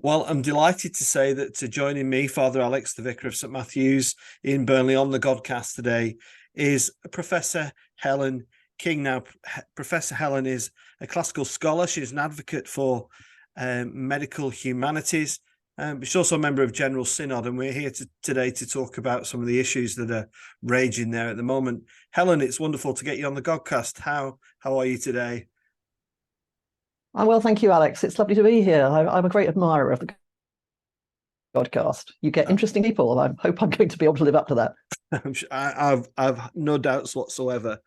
Well, I'm delighted to say that joining me, Father Alex, the vicar of St Matthew's in Burnley on the Godcast today, is Professor Helen King. Now, Professor Helen is a classical scholar. She's an advocate for medical humanities. But she's also a member of General Synod, and we're here today to talk about some of the issues that are raging there at the moment. Helen, it's wonderful to get you on the Godcast. How are you today? I'm well, thank you, Alex. It's lovely to be here. I'm a great admirer of the podcast. You get interesting people, and I hope I'm going to be able to live up to that. I've no doubts whatsoever.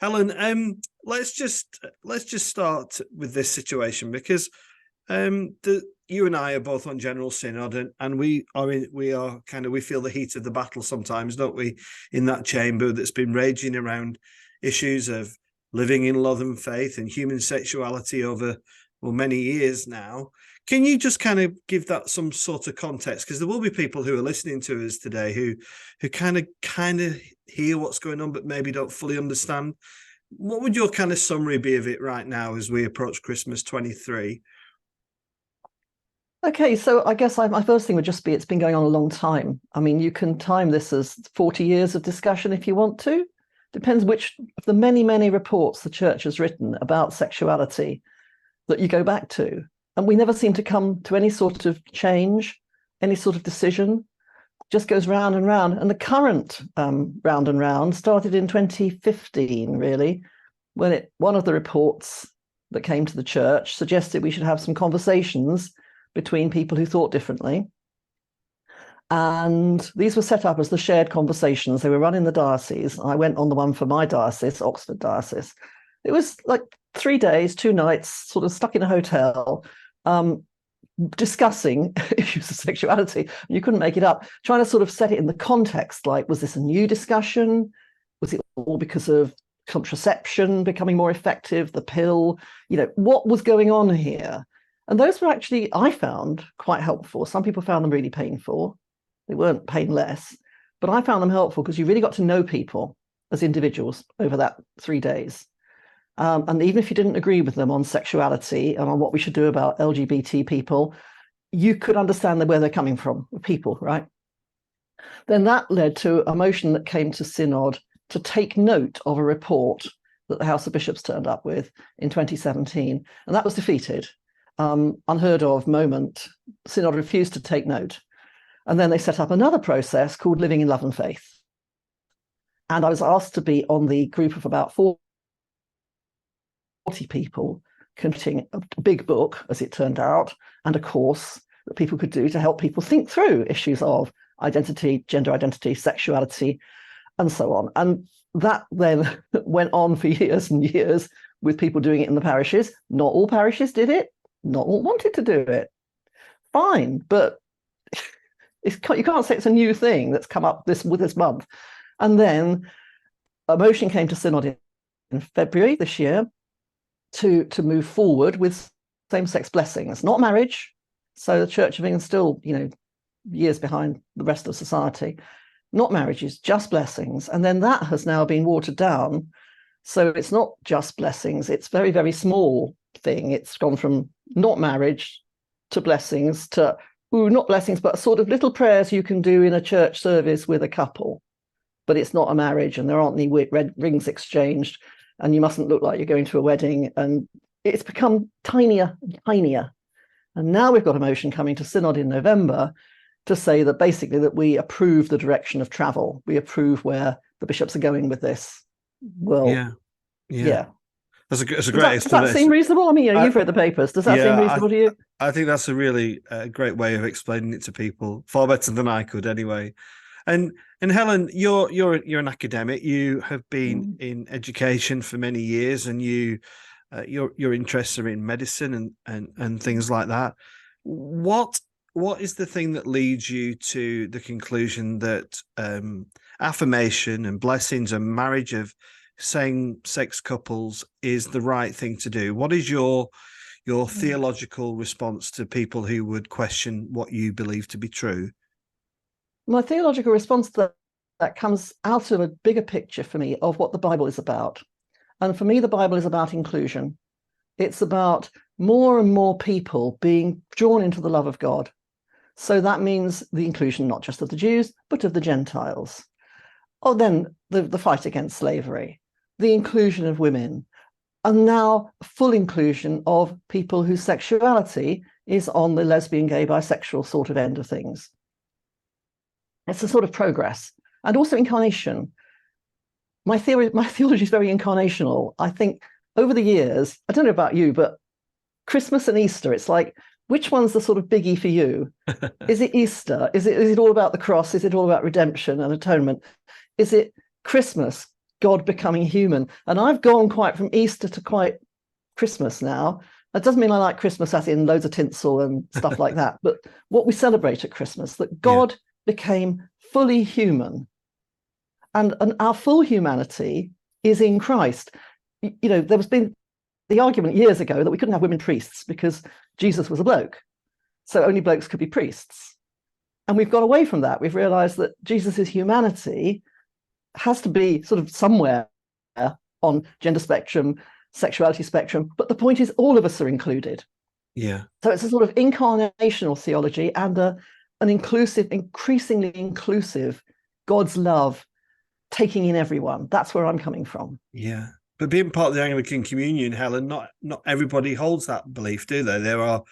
Helen, let's just start with this situation because you and I are both on General Synod, and we feel the heat of the battle sometimes, don't we? In that chamber that's been raging around issues of living in love and faith and human sexuality over many years now. Can you just kind of give that some sort of context? Because there will be people who are listening to us today who kind of hear what's going on, but maybe don't fully understand. What would your kind of summary be of it right now as we approach Christmas 23? Okay, so I guess my first thing would just be it's been going on a long time. I mean, you can time this as 40 years of discussion if you want to. Depends which of the many, many reports the church has written about sexuality that you go back to. And we never seem to come to any sort of change, any sort of decision. Just goes round and round. And the current round and round started in 2015, really, when one of the reports that came to the church suggested we should have some conversations between people who thought differently. And these were set up as the shared conversations. They were run in the diocese. I went on the one for my diocese, Oxford Diocese. It was like 3 days, 2 nights, sort of stuck in a hotel, discussing issues of sexuality. You couldn't make it up, trying to sort of set it in the context, like, was this a new discussion? Was it all because of contraception becoming more effective, the pill? What was going on here? And those were actually, I found, quite helpful. Some people found them really painful. They weren't painless, but I found them helpful because you really got to know people as individuals over that 3 days. And even if you didn't agree with them on sexuality and on what we should do about LGBT people, you could understand where they're coming from, people, right? Then that led to a motion that came to Synod to take note of a report that the House of Bishops turned up with in 2017, and that was defeated. Unheard of moment. Synod refused to take note. And then they set up another process called Living in Love and Faith. And I was asked to be on the group of about 40 people contributing a big book, as it turned out, and a course that people could do to help people think through issues of identity, gender identity, sexuality, and so on. And that then went on for years and years with people doing it in the parishes. Not all parishes did it. Not all wanted to do it. Fine, but you can't say it's a new thing that's come up this month. And then a motion came to Synod in February this year to move forward with same-sex blessings, not marriage. So the Church of England still, years behind the rest of society. Not marriages, just blessings. And then that has now been watered down. So it's not just blessings. It's very, very small thing. It's gone from not marriage to blessings to not blessings, but sort of little prayers you can do in a church service with a couple. But it's not a marriage, and there aren't any red rings exchanged, and you mustn't look like you're going to a wedding. And it's become tinier and tinier. And now we've got a motion coming to Synod in November to say that basically that we approve the direction of travel. We approve where the bishops are going with this. Well, yeah. That's a great explanation. Does that seem reasonable? I mean, you've read the papers. Does that seem reasonable to you? I think that's a really great way of explaining it to people, far better than I could anyway. And Helen, you're an academic. You have been in education for many years, and your interests are in medicine and things like that. What is the thing that leads you to the conclusion that affirmation and blessings and marriage of same-sex couples is the right thing to do? What is your theological response to people who would question what you believe to be true? My theological response to that comes out of a bigger picture for me of what the Bible is about. And for me, the Bible is about inclusion. It's about more and more people being drawn into the love of God. So that means the inclusion not just of the Jews, but of the Gentiles. Oh, then the fight against slavery, the inclusion of women, and now full inclusion of people whose sexuality is on the lesbian, gay, bisexual sort of end of things. It's a sort of progress. And also incarnation. My theology is very incarnational. I think over the years, I don't know about you, but Christmas and Easter, it's like, which one's the sort of biggie for you? Is it Easter? Is it all about the cross? Is it all about redemption and atonement? Is it Christmas, God becoming human? And I've gone quite from Easter to quite Christmas now. That doesn't mean I like Christmas as in loads of tinsel and stuff like that, but what we celebrate at Christmas, that God became fully human. And our full humanity is in Christ. There was been the argument years ago that we couldn't have women priests because Jesus was a bloke. So only blokes could be priests. And we've got away from that. We've realized that Jesus's humanity has to be sort of somewhere on gender spectrum, sexuality spectrum. But the point is all of us are included. Yeah. So it's a sort of incarnational theology and an inclusive, increasingly inclusive God's love taking in everyone. That's where I'm coming from. Yeah. But being part of the Anglican Communion, Helen, not everybody holds that belief, do they? There are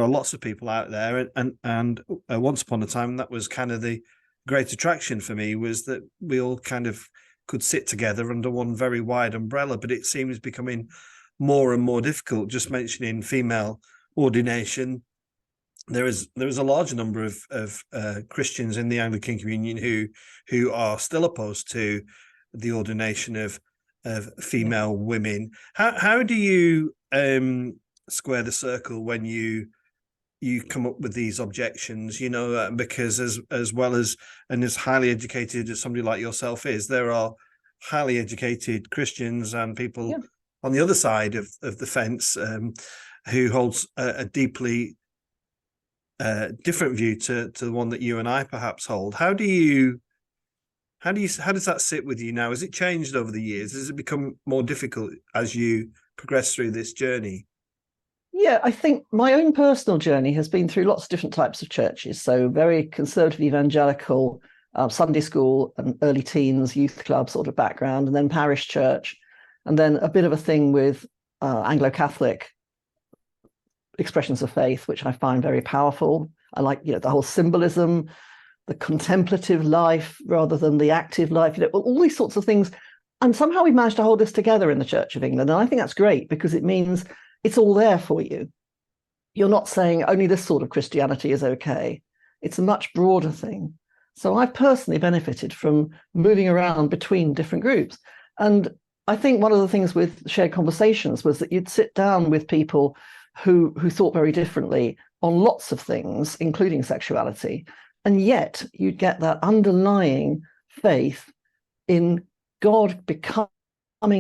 lots of people out there, and once upon a time, that was kind of the great attraction for me, was that we all kind of could sit together under one very wide umbrella. But it seems becoming more and more difficult. Just mentioning female ordination, there is a large number of Christians in the Anglican Communion who are still opposed to the ordination of female women. How do you square the circle when you come up with these objections? Because as well as and as highly educated as somebody like yourself is, there are highly educated Christians and people on the other side of the fence who holds a deeply different view to the one that you and I perhaps hold. How does that sit with you now? Has it changed over the years? Has it become more difficult as you progress through this journey? Yeah, I think my own personal journey has been through lots of different types of churches. So very conservative evangelical, Sunday school and early teens, youth club sort of background, and then parish church, and then a bit of a thing with Anglo-Catholic expressions of faith, which I find very powerful. I like, the whole symbolism, the contemplative life rather than the active life, all these sorts of things. And somehow we've managed to hold this together in the Church of England. And I think that's great because it means it's all there for you. You're not saying only this sort of Christianity is okay. It's a much broader thing. So I've personally benefited from moving around between different groups. And I think one of the things with shared conversations was that you'd sit down with people who thought very differently on lots of things, including sexuality. And yet you'd get that underlying faith in God becoming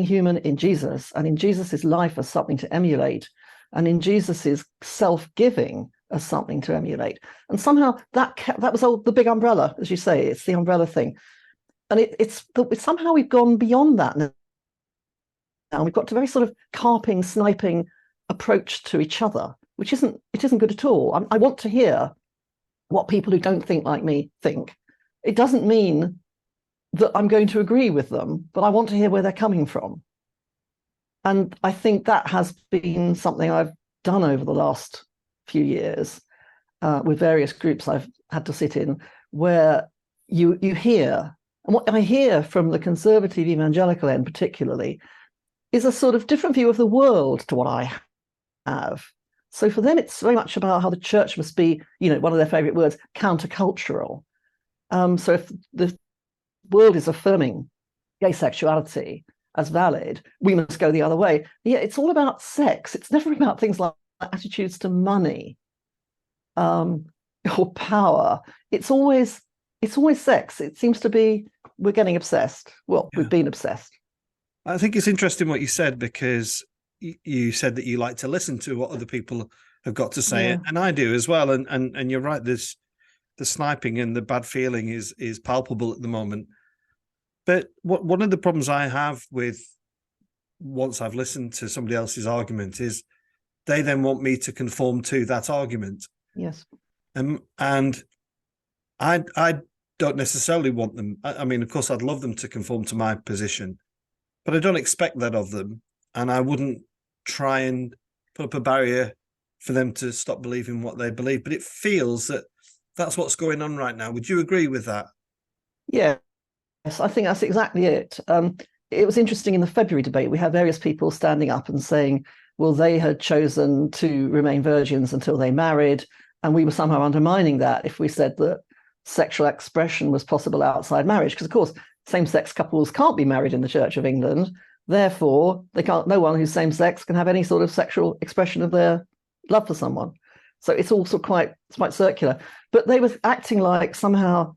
human in Jesus, and in Jesus's life as something to emulate, and in Jesus's self-giving as something to emulate. And somehow that was the big umbrella, as you say, it's the umbrella thing. And it's somehow we've gone beyond that now. We've got to a very sort of carping, sniping approach to each other, which isn't good at all. I want to hear what people who don't think like me think. It doesn't mean that I'm going to agree with them, but I want to hear where they're coming from. And I think that has been something I've done over the last few years with various groups I've had to sit in, where you hear, and what I hear from the conservative evangelical end particularly, is a sort of different view of the world to what I have. So for them, it's very much about how the church must be, one of their favorite words, countercultural. So if the world is affirming gay sexuality as valid, we must go the other way. Yeah, it's all about sex. It's never about things like attitudes to money or power. It's always sex. It seems to be we're getting obsessed. Well, we've been obsessed. I think it's interesting what you said, because you said that you like to listen to what other people have got to say, and I do as well. And you're right. The sniping and the bad feeling is palpable at the moment. But one of the problems I have with once I've listened to somebody else's argument is they then want me to conform to that argument. Yes. And I don't necessarily want them. I mean, of course, I'd love them to conform to my position, but I don't expect that of them. And I wouldn't try and put up a barrier for them to stop believing what they believe. But it feels that that's what's going on right now. Would you agree with that? Yes, I think that's exactly it. It was interesting in the February debate, we had various people standing up and saying, well, they had chosen to remain virgins until they married, and we were somehow undermining that if we said that sexual expression was possible outside marriage, because of course same-sex couples can't be married in the Church of England, therefore they can't, no one who's same-sex can have any sort of sexual expression of their love for someone. So it's also quite circular. But they were acting like somehow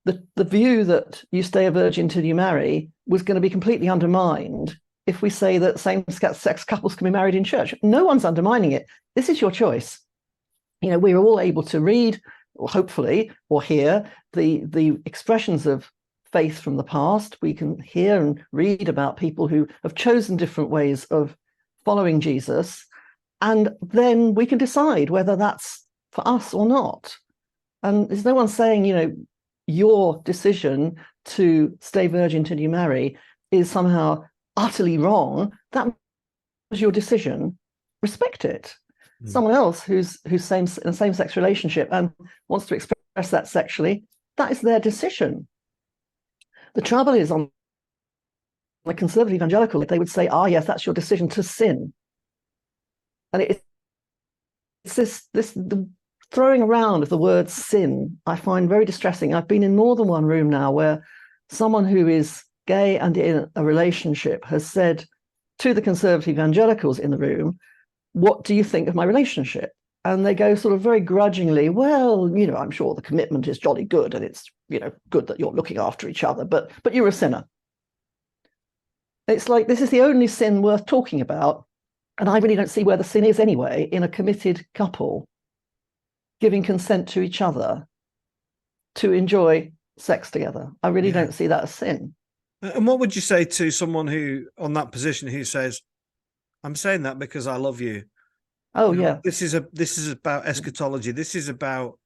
the view that you stay a virgin till you marry was going to be completely undermined if we say that same-sex couples can be married in church. No one's undermining it. This is your choice. You know, we are all able to read, or hopefully, or hear the expressions of faith from the past. We can hear and read about people who have chosen different ways of following Jesus, and then we can decide whether that's for us or not. And there's no one saying, you know, your decision to stay virgin till you marry is somehow utterly wrong. That was your decision. Respect it. Someone else who's in a same-sex relationship and wants to express that sexually, that is their decision. The trouble is, on the conservative evangelical, they would say, yes, that's your decision to sin. And it's the throwing around of the word sin I find very distressing. I've been in more than one room now where someone who is gay and in a relationship has said to the conservative evangelicals in the room, what do you think of my relationship? And they go sort of very grudgingly, well, you know, I'm sure the commitment is jolly good and it's, you know, good that you're looking after each other, but you're a sinner. It's like, this is the only sin worth talking about. And I really don't see where the sin is anyway in a committed couple giving consent to each other to enjoy sex together. I really don't see that as sin. And what would you say to someone who, on that position, who says, I'm saying that because I love you. Oh, yeah. This is about eschatology. This is about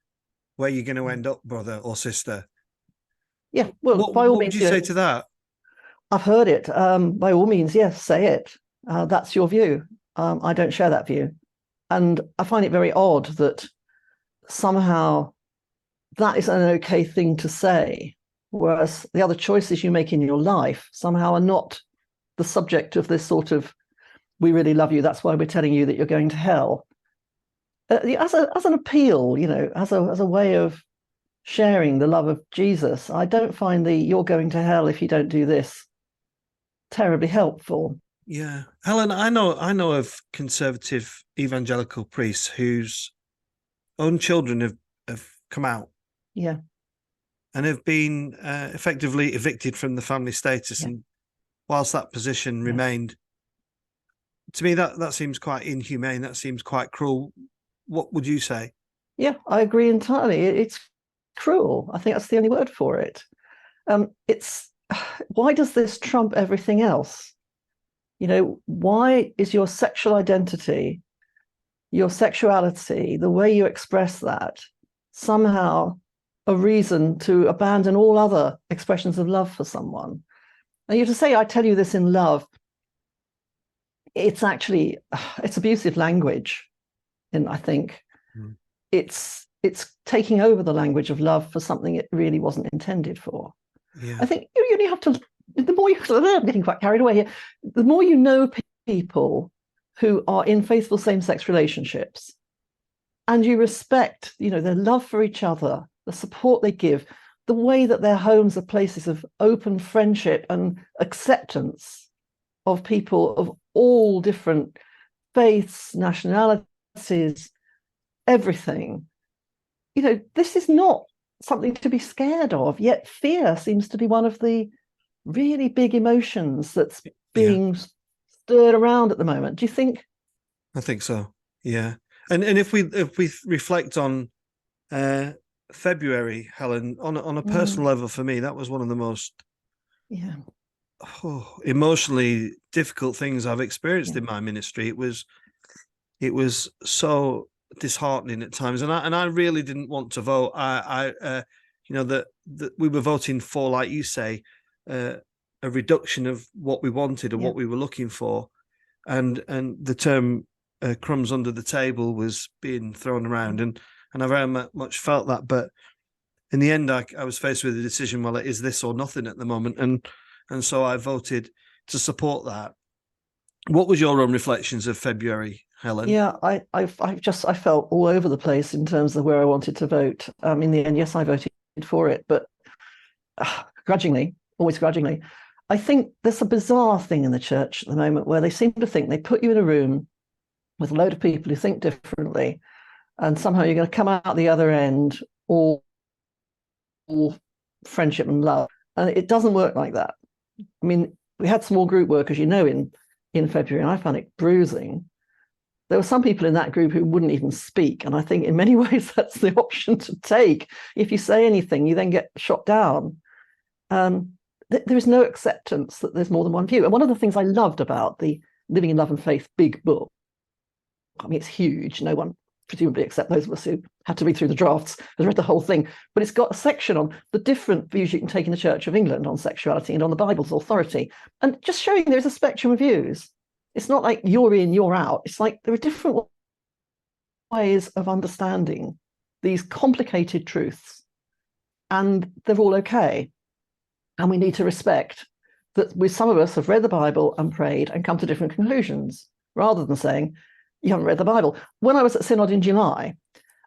where you're going to end up, brother or sister. Yeah. Well, by all means, what would you say to that? I've heard it. By all means, yes, say it. That's your view. I don't share that view. And I find it very odd that somehow that is an okay thing to say, whereas the other choices you make in your life somehow are not the subject of this sort of, we really love you, that's why we're telling you that you're going to hell. As an appeal, you know, as a way of sharing the love of Jesus, I don't find the you're going to hell if you don't do this terribly helpful. Yeah. Helen, I know of conservative evangelical priests whose own children have come out. Yeah. And have been effectively evicted from the family status. Yeah. And whilst that position remained, to me, that seems quite inhumane. That seems quite cruel. What would you say? Yeah, I agree entirely. It's cruel. I think that's the only word for it. It's why does this trump everything else? You know, why is your sexual identity, your sexuality, the way you express that, somehow a reason to abandon all other expressions of love for someone? And you have to say, I tell you this in love, it's actually, it's abusive language. And I think it's taking over the language of love for something it really wasn't intended for. Yeah. I think you only have to, the more you, I'm getting quite carried away here, the more you know people who are in faithful same-sex relationships and you respect, you know, their love for each other, the support they give, the way that their homes are places of open friendship and acceptance of people of all different faiths, nationalities, everything. You know, this is not something to be scared of, yet fear seems to be one of the really big emotions that's being stirred around at the moment. Do you think? I think so, yeah. And if we reflect on February, Helen, on a personal level, for me, that was one of the most emotionally difficult things I've experienced Yeah. in my ministry. It was so disheartening at times, and I really didn't want to vote. That we were voting for, like you say, a reduction of what we wanted and Yeah. what we were looking for, and the term crumbs under the table was being thrown around, and I very much felt that. But in the end, I was faced with a decision. Well, it is this or nothing at the moment, and so I voted to support that. What was your own reflections of February, Helen? Yeah, I felt all over the place in terms of where I wanted to vote. In the end, yes, I voted for it, but grudgingly, always grudgingly. I think there's a bizarre thing in the church at the moment where they seem to think they put you in a room with a load of people who think differently, and somehow you're going to come out the other end all friendship and love. And it doesn't work like that. I mean, we had small group work, as you know, in February, and I found it bruising. There were some people in that group who wouldn't even speak. And I think in many ways, that's the option to take. If you say anything, you then get shot down. There is no acceptance that there's more than one view. And one of the things I loved about the Living in Love and Faith big book, I mean, it's huge. No one, presumably except those of us who had to read through the drafts, has read the whole thing. But it's got a section on the different views you can take in the Church of England on sexuality and on the Bible's authority. And just showing there's a spectrum of views. It's not like you're in, you're out. It's like there are different ways of understanding these complicated truths, and they're all okay. And we need to respect that some of us have read the Bible and prayed and come to different conclusions, rather than saying, you haven't read the Bible. When I was at Synod in July,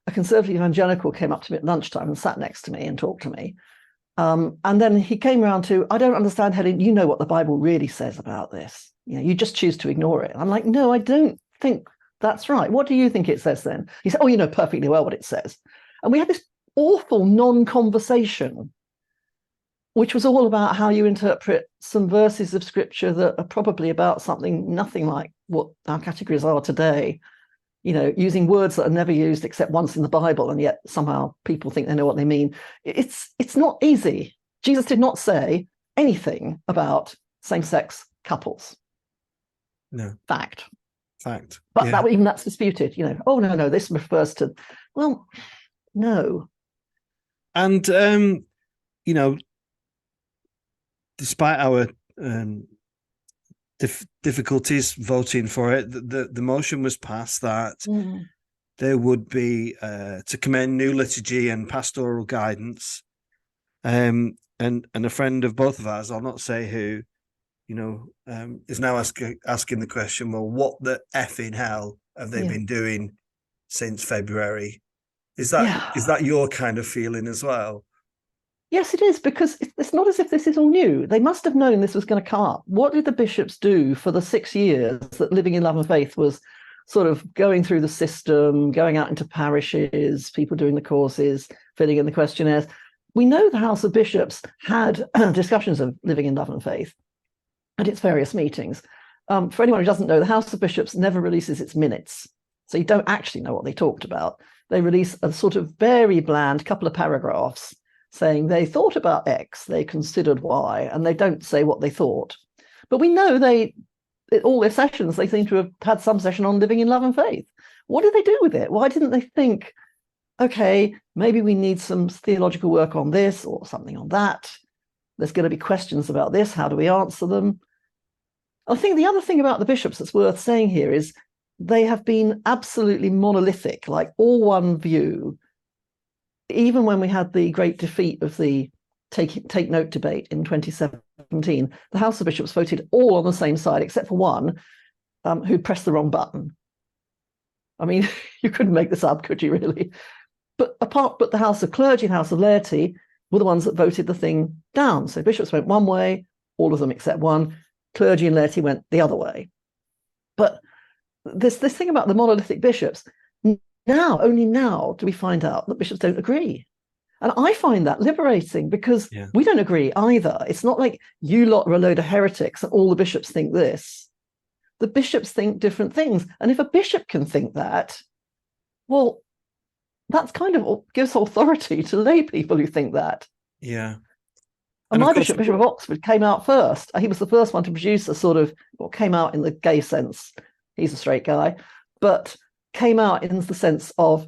a conservative evangelical came up to me at lunchtime and sat next to me and talked to me. And then he came around to, I don't understand, Helen, you know what the Bible really says about this. You just choose to ignore it. I'm like, no, I don't think that's right. What do you think it says then? He said, oh, you know perfectly well what it says. And we had this awful non-conversation, which was all about how you interpret some verses of scripture that are probably about something nothing like what our categories are today, using words that are never used except once in the Bible, and yet somehow people think they know what they mean. It's not easy. Jesus did not say anything about same-sex couples. No. Fact. But yeah. Even that's disputed. Oh, no, this refers to, well, no. And, despite our difficulties voting for it, the motion was passed that there would be to commend new liturgy and pastoral guidance. And a friend of both of ours, I'll not say who, is now asking the question, well, what the effing hell have they been doing since February? Is that your kind of feeling as well? Yes, it is, because it's not as if this is all new. They must have known this was going to come up. What did the bishops do for the 6 years that Living in Love and Faith was sort of going through the system, going out into parishes, people doing the courses, filling in the questionnaires? We know the House of Bishops had discussions of Living in Love and Faith at its various meetings. For anyone who doesn't know, the House of Bishops never releases its minutes, so you don't actually know what they talked about. They release a sort of very bland couple of paragraphs saying they thought about X, they considered Y, and they don't say what they thought. But we know all their sessions, they seem to have had some session on Living in Love and Faith. What did they do with it? Why didn't they think, okay, maybe we need some theological work on this or something on that. There's going to be questions about this. How do we answer them? I think the other thing about the bishops that's worth saying here is they have been absolutely monolithic, like all one view. Even when we had the great defeat of the Take Note debate in 2017, the House of Bishops voted all on the same side, except for one who pressed the wrong button. I mean, you couldn't make this up, could you really? But the House of Clergy and House of Laity were the ones that voted the thing down. So bishops went one way, all of them except one. Clergy and laity went the other way. But this thing about the monolithic bishops, only now do we find out that bishops don't agree. And I find that liberating, because we don't agree either. It's not like you lot are a load of heretics and all the bishops think this. The bishops think different things. And if a bishop can think that, well, that's kind of gives authority to lay people who think that. Yeah. And my bishop, Bishop of Oxford, came out first. He was the first one to produce a sort of, what came out in the gay sense. He's a straight guy, but came out in the sense of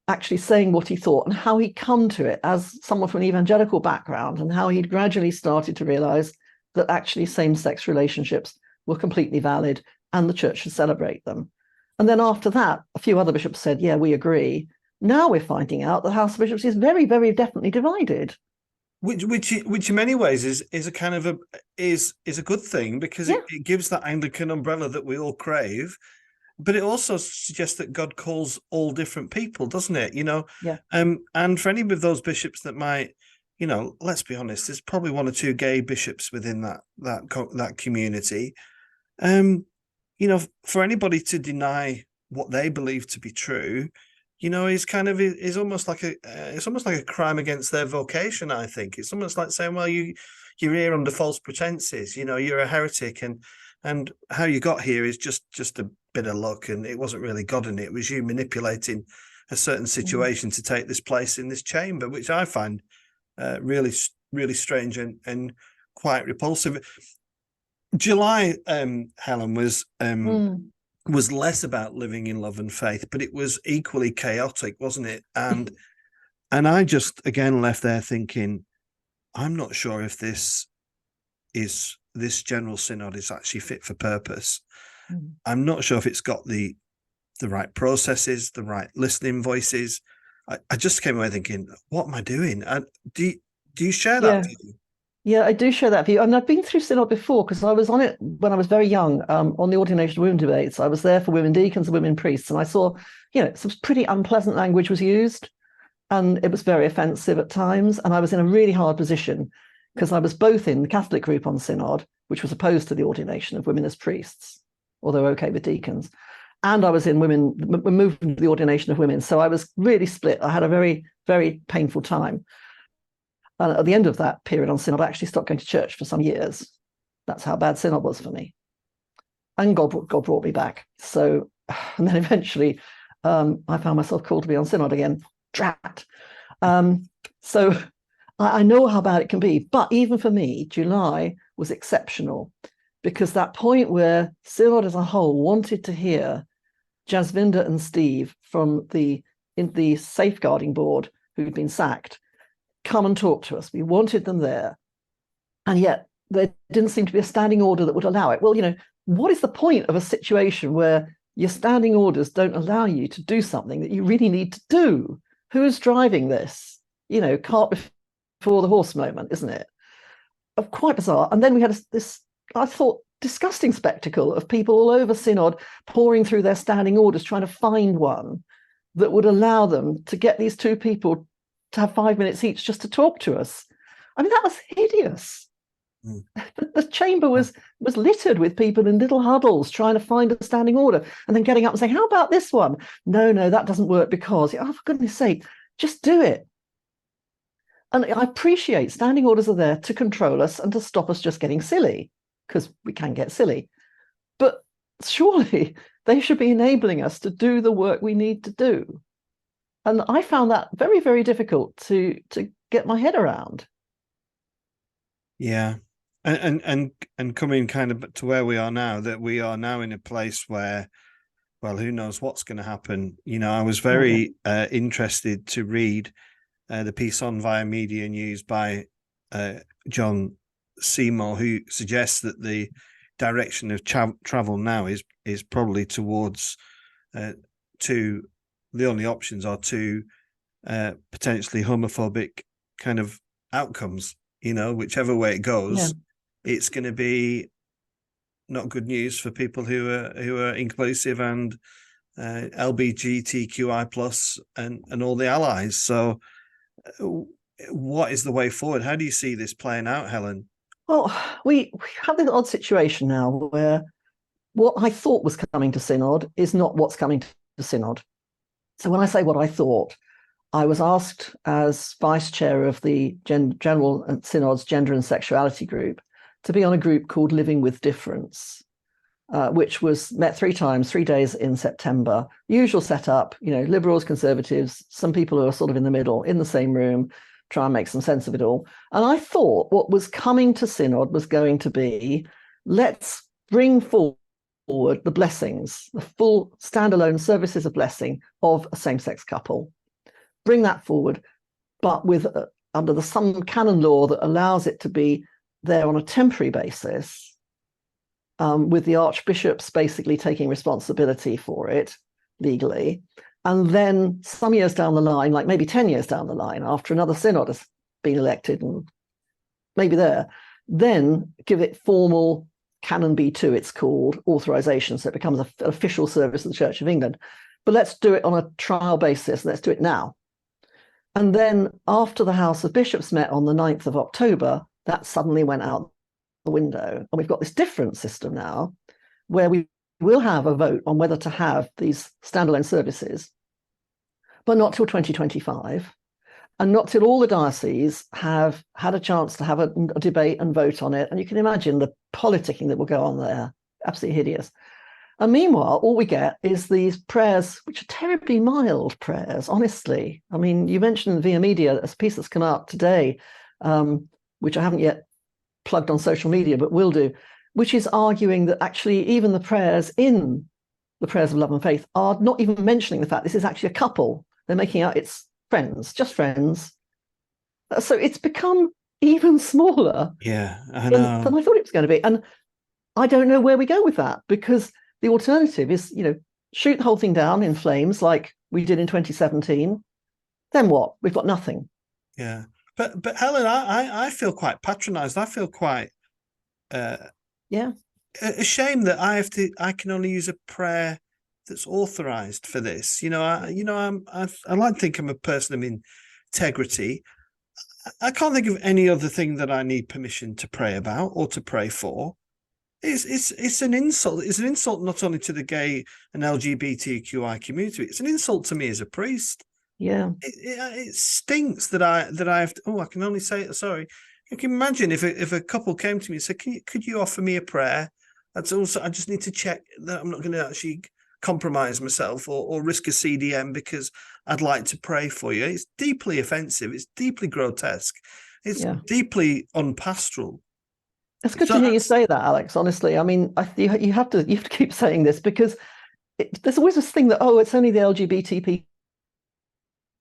actually saying what he thought and how he'd come to it as someone from an evangelical background, and how he'd gradually started to realize that actually same-sex relationships were completely valid and the church should celebrate them. And then after that, a few other bishops said, yeah, we agree. Now we're finding out that the House of Bishops is very, very definitely divided. Which in many ways is a kind of is a good thing, because it gives that Anglican umbrella that we all crave, but it also suggests that God calls all different people, doesn't it? Yeah. And for any of those bishops that might, let's be honest, there's probably one or two gay bishops within that community. For anybody to deny what they believe to be true, is almost like a crime against their vocation. I think it's almost like saying, well, you're here under false pretenses. You're a heretic, and how you got here is just a bit of luck, and it wasn't really God in it. It was you manipulating a certain situation to take this place in this chamber, which I find really, really strange and quite repulsive. July, Helen, was less about living in love and faith, but it was equally chaotic, wasn't it? And I just again left there thinking, I'm not sure if this General Synod is actually fit for purpose. I'm not sure if it's got the right processes, the right listening voices. I just came away thinking, what am I doing? And do you share that view? Yeah, I do share that view. And I've been through Synod before, because I was on it when I was very young, on the ordination of women debates. I was there for women deacons and women priests, and I saw, some pretty unpleasant language was used, and it was very offensive at times. And I was in a really hard position, because I was both in the Catholic group on Synod, which was opposed to the ordination of women as priests, although okay with deacons, and I was in moving to the ordination of women. So I was really split. I had a very, very painful time. And at the end of that period on Synod, I actually stopped going to church for some years. That's how bad Synod was for me. And God brought me back. So, and then eventually I found myself called to be on Synod again. Drat. So I know how bad it can be. But even for me, July was exceptional, because that point where Synod as a whole wanted to hear Jasvinder and Steve from the safeguarding board, who'd been sacked, come and talk to us. We wanted them there. And yet there didn't seem to be a standing order that would allow it. Well, what is the point of a situation where your standing orders don't allow you to do something that you really need to do? Who is driving this? Cart before the horse moment, isn't it? Quite bizarre. And then we had this, I thought, disgusting spectacle of people all over Synod pouring through their standing orders, trying to find one that would allow them to get these two people to have 5 minutes each just to talk to us. I mean, that was hideous. The chamber was littered with people in little huddles trying to find a standing order, and then getting up and saying, how about this one? No, that doesn't work because, for goodness sake, just do it. And I appreciate standing orders are there to control us and to stop us just getting silly, because we can get silly. But surely they should be enabling us to do the work we need to do. And I found that very, very difficult to get my head around. Yeah. And coming kind of to where we are now, that we are now in a place where, well, who knows what's going to happen. I was very interested to read the piece on Via Media News by John Seymour, who suggests that the direction of travel now is probably towards the only options are two potentially homophobic kind of outcomes. Whichever way it goes, it's going to be not good news for people who are inclusive and LGBTQI plus and all the allies. So, what is the way forward? How do you see this playing out, Helen? Well, we have this odd situation now where what I thought was coming to Synod is not what's coming to Synod. So when I say what I thought, I was asked as vice chair of the General Synod's Gender and Sexuality group to be on a group called Living with Difference, which was met 3 times, 3 days in September. Usual setup, liberals, conservatives, some people who are sort of in the middle, in the same room, try and make some sense of it all. And I thought what was coming to Synod was going to be, let's bring forward the blessings, the full standalone services of blessing of a same-sex couple. Bring that forward, but with under some canon law that allows it to be there on a temporary basis, with the archbishops basically taking responsibility for it legally. And then some years down the line, like maybe 10 years down the line, after another synod has been elected and maybe there, then give it formal Canon B2, it's called, authorization, so it becomes an official service of the Church of England. But let's do it on a trial basis. Let's do it now. And then after the House of Bishops met on the 9th of October, that suddenly went out the window. And we've got this different system now where we will have a vote on whether to have these standalone services, but not till 2025, and not till all the dioceses have had a chance to have a debate and vote on it. And you can imagine the politicking that will go on there, absolutely hideous. And meanwhile, all we get is these prayers, which are terribly mild prayers, honestly. I mean, you mentioned Via Media, a piece that's come out today, which I haven't yet plugged on social media, but will do, which is arguing that actually even the prayers in the prayers of love and faith are not even mentioning the fact this is actually a couple. They're making out it's friends, just friends. So it's become even smaller I know. than I thought it was going to be. And I don't know where we go with that, because the alternative is, shoot the whole thing down in flames like we did in 2017. Then what? We've got nothing. Yeah. But Helen, I feel quite patronized. I feel quite ashamed that I can only use a prayer that's authorized for this. I like to think I'm a person of integrity. I can't think of any other thing that I need permission to pray about or to pray for. It's an insult. It's an insult not only to the gay and LGBTQI community. It's an insult to me as a priest. Yeah, it stinks that I have to. Oh, I can only say it. Sorry. You can imagine if a couple came to me and said, could you offer me a prayer? That's also, I just need to check that I'm not going to actually compromise myself or risk a CDM because I'd like to pray for you. It's deeply offensive. It's deeply grotesque. It's deeply unpastoral. It's good to hear you say that, Alex. Honestly, I mean, you have to keep saying this, because there's always this thing that, it's only the LGBT people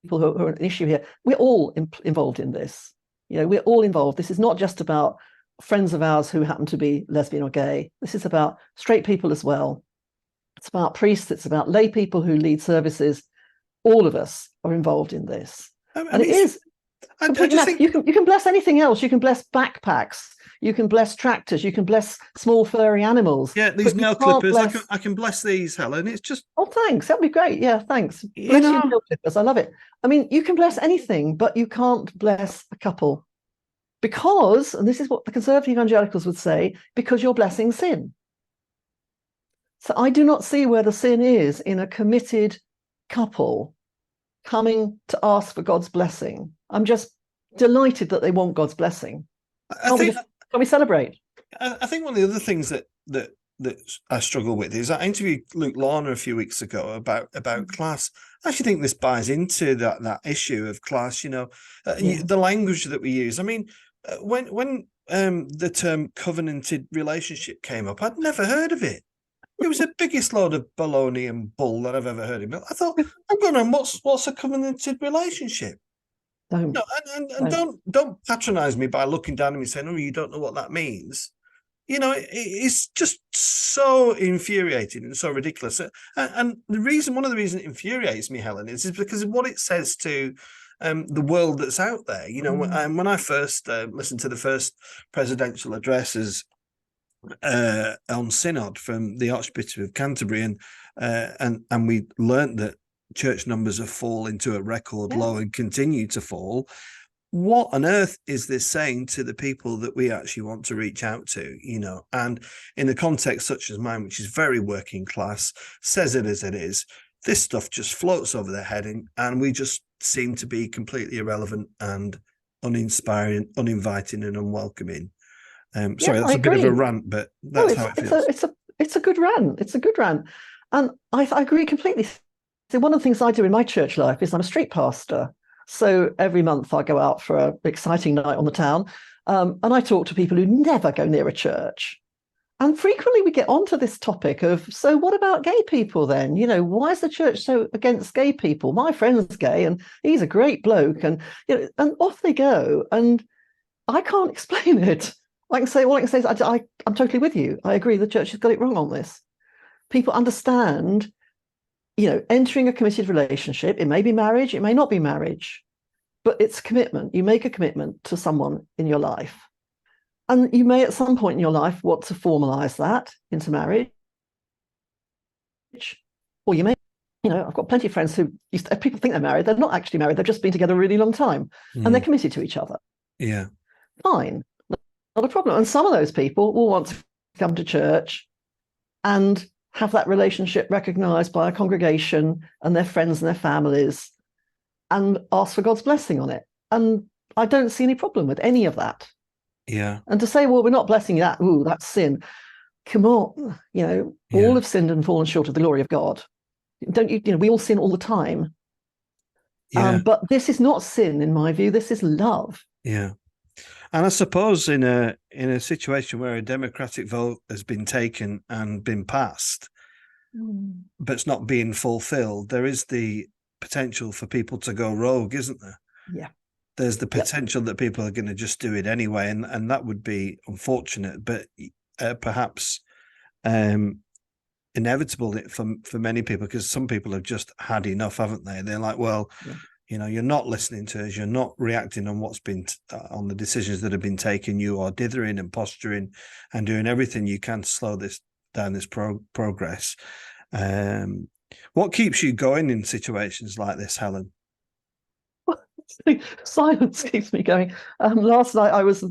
who are an issue here. We're all involved in this. We're all involved. This is not just about friends of ours who happen to be lesbian or gay. This is about straight people as well. It's about priests. It's about lay people who lead services. All of us are involved in this. And it is. I just think you can bless anything else. You can bless backpacks. You can bless tractors. You can bless small furry animals. Yeah, these nail clippers. I can bless these, Helen. It's just. Oh, thanks. That'd be great. Yeah, thanks. Bless your nail clippers. I love it. I mean, you can bless anything, but you can't bless a couple, because, and this is what the conservative evangelicals would say, because you're blessing sin. So I do not see where the sin is in a committed couple coming to ask for God's blessing. I'm just delighted that they want God's blessing. Can we celebrate? I think one of the other things that I struggle with is I interviewed Luke Lorna a few weeks ago about class. I actually think this buys into that issue of class. The language that we use. I mean, when the term covenanted relationship came up, I'd never heard of it. It was the biggest load of baloney and bull that I've ever heard of. I thought, I'm going on, what's a covenanted relationship? Don't patronize me by looking down at me saying, you don't know what that means. It's just so infuriating and so ridiculous. And one of the reasons it infuriates me, Helen, is because of what it says to the world that's out there. When I first listened to the first presidential addresses on Synod from the Archbishop of Canterbury, and we learnt that church numbers have fallen to a record low and continue to fall. What on earth is this saying to the people that we actually want to reach out to? And in a context such as mine, which is very working class, says it as it is, this stuff just floats over their head, and we just seem to be completely irrelevant and uninspiring, uninviting, and unwelcoming. Sorry, that's a bit of a rant, but that's how it feels. It's a good rant. It's a good rant, and I agree completely. So one of the things I do in my church life is I'm a street pastor. So every month I go out for an exciting night on the town, and I talk to people who never go near a church. And frequently we get onto this topic of, so what about gay people then? You know, why is the church so against gay people? My friend's gay and he's a great bloke. And, you know, and off they go. And I can't explain it. All I can say is I'm totally with you. I agree the church has got it wrong on this. People understand, you know, entering a committed relationship, it may be marriage, it may not be marriage, but it's commitment. You make a commitment to someone in your life. And you may at some point in your life want to formalize that into marriage. Or you may, you know, I've got plenty of friends who people think they're married, they're not actually married, they've just been together a really long time and they're committed to each other. Yeah. Fine, not a problem. And some of those people will want to come to church and have that relationship recognized by a congregation and their friends and their families and ask for God's blessing on it. And I don't see any problem with any of that. Yeah. And to say, well, we're not blessing that, ooh, that's sin. Come on, you know, all have sinned and fallen short of the glory of God. Don't you, you know, we all sin all the time. Yeah. But this is not sin, in my view. This is love. Yeah. And I suppose in a situation where a democratic vote has been taken and been passed, but it's not being fulfilled, there is the potential for people to go rogue, isn't there? Yeah. There's the potential that people are going to just do it anyway, and that would be unfortunate, but perhaps inevitable for many people, because some people have just had enough, haven't they? They're like, well, you know, you're not listening to us, you're not reacting on what's been on the decisions that have been taken. You are dithering and posturing and doing everything you can to slow this down, this progress. What keeps you going in situations like this, Helen? Silence keeps me going. Last night I was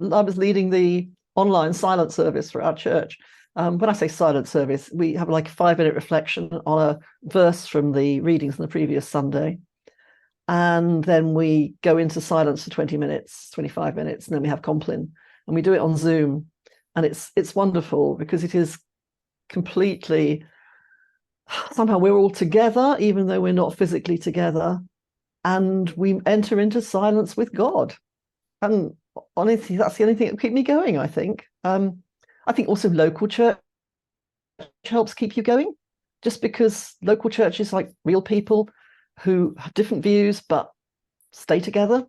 leading the online silent service for our church. When I say silent service, we have like a 5-minute reflection on a verse from the readings on the previous Sunday. And then we go into silence for 20 minutes, 25 minutes, and then we have Compline. And we do it on Zoom. And it's wonderful because it is completely, somehow we're all together, even though we're not physically together. And we enter into silence with God. And honestly, that's the only thing that will keep me going, I think. I think also local church helps keep you going, just because local churches like real people who have different views but stay together.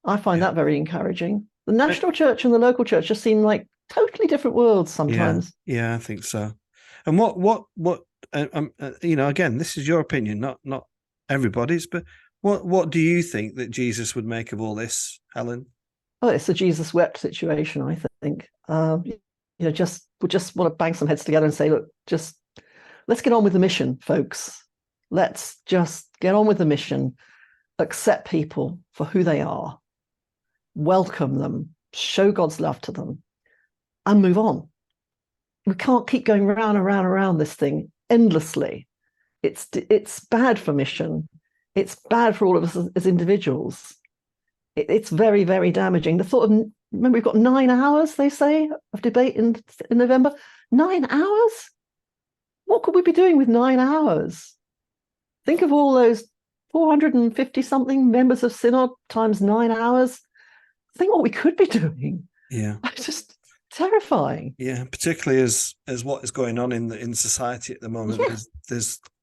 I find that very encouraging. The national church and the local church just seem like totally different worlds sometimes. Yeah, I think so. And what you know, again, this is your opinion, not everybody's, but what do you think that Jesus would make of all this, Helen? Oh, it's a Jesus wept situation, I think. You know, we just want to bang some heads together and say, look, just let's get on with the mission, folks. Let's just get on with the mission, accept people for who they are, welcome them, show God's love to them, and move on. We can't keep going round and round and round this thing endlessly. It's bad for mission. It's bad for all of us as individuals. It's very, very damaging. The thought of, remember, we've got 9 hours, they say, of debate in November. 9 hours? What could we be doing with 9 hours? Think of all those 450-something members of Synod times 9 hours. Think what we could be doing. Yeah. It's just terrifying. Yeah, particularly as what is going on in society at the moment. Yeah.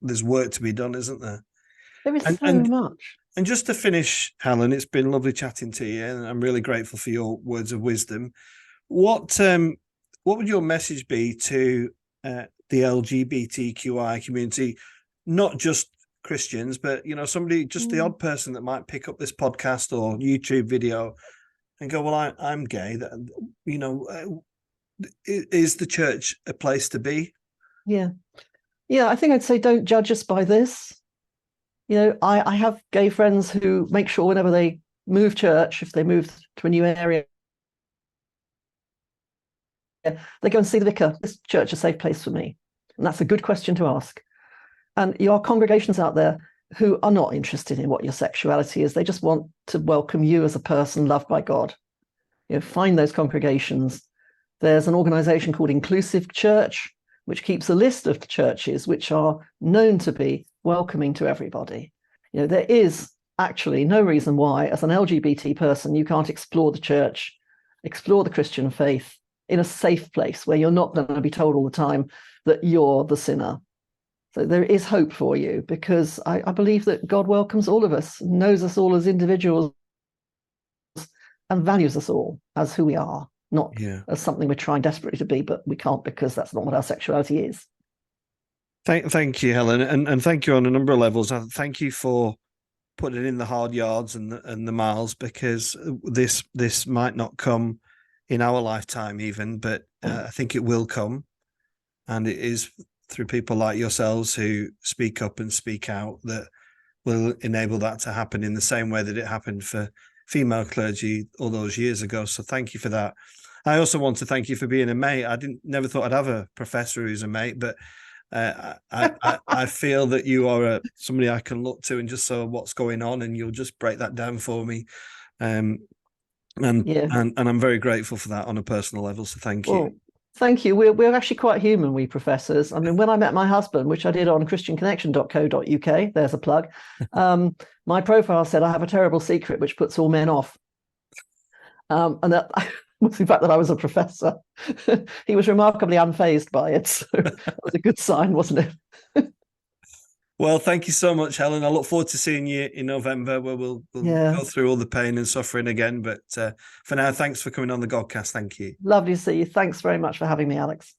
There's work to be done, isn't there? There is so much. And just to finish, Helen, it's been lovely chatting to you, and I'm really grateful for your words of wisdom. What would your message be to the LGBTQI community, not just Christians, but, you know, somebody, just the odd person that might pick up this podcast or YouTube video and go, well, I'm gay. That, you know, is the church a place to be? Yeah, I think I'd say don't judge us by this. You know, I have gay friends who make sure whenever they move church, if they move to a new area, they go and see the vicar. Is church a safe place for me? And that's a good question to ask. And there are congregations out there who are not interested in what your sexuality is. They just want to welcome you as a person loved by God. You know, find those congregations. There's an organization called Inclusive Church, which keeps a list of churches which are known to be welcoming to everybody. You know, there is actually no reason why, as an LGBT person, you can't explore the church, explore the Christian faith in a safe place where you're not going to be told all the time that you're the sinner. So there is hope for you, because I believe that God welcomes all of us, knows us all as individuals, and values us all as who we are, not as something we're trying desperately to be, but we can't, because that's not what our sexuality is. Thank you, Helen, and thank you on a number of levels. Thank you for putting in the hard yards and the miles, because this might not come in our lifetime even, but I think it will come, and it is through people like yourselves who speak up and speak out that will enable that to happen in the same way that it happened for female clergy all those years ago. So thank you for that. I also want to thank you for being a mate. I never thought I'd have a professor who's a mate, but I feel that you are somebody I can look to and just say what's going on, and you'll just break that down for me. And I'm very grateful for that on a personal level. So thank you. Thank you. We're actually quite human, we professors. I mean, when I met my husband, which I did on christianconnection.co.uk, there's a plug, my profile said I have a terrible secret which puts all men off. And that was the fact that I was a professor. He was remarkably unfazed by it. So that was a good sign, wasn't it? Well, thank you so much, Helen. I look forward to seeing you in November, where we'll go through all the pain and suffering again. But for now, thanks for coming on the Godcast. Thank you. Lovely to see you. Thanks very much for having me, Alex.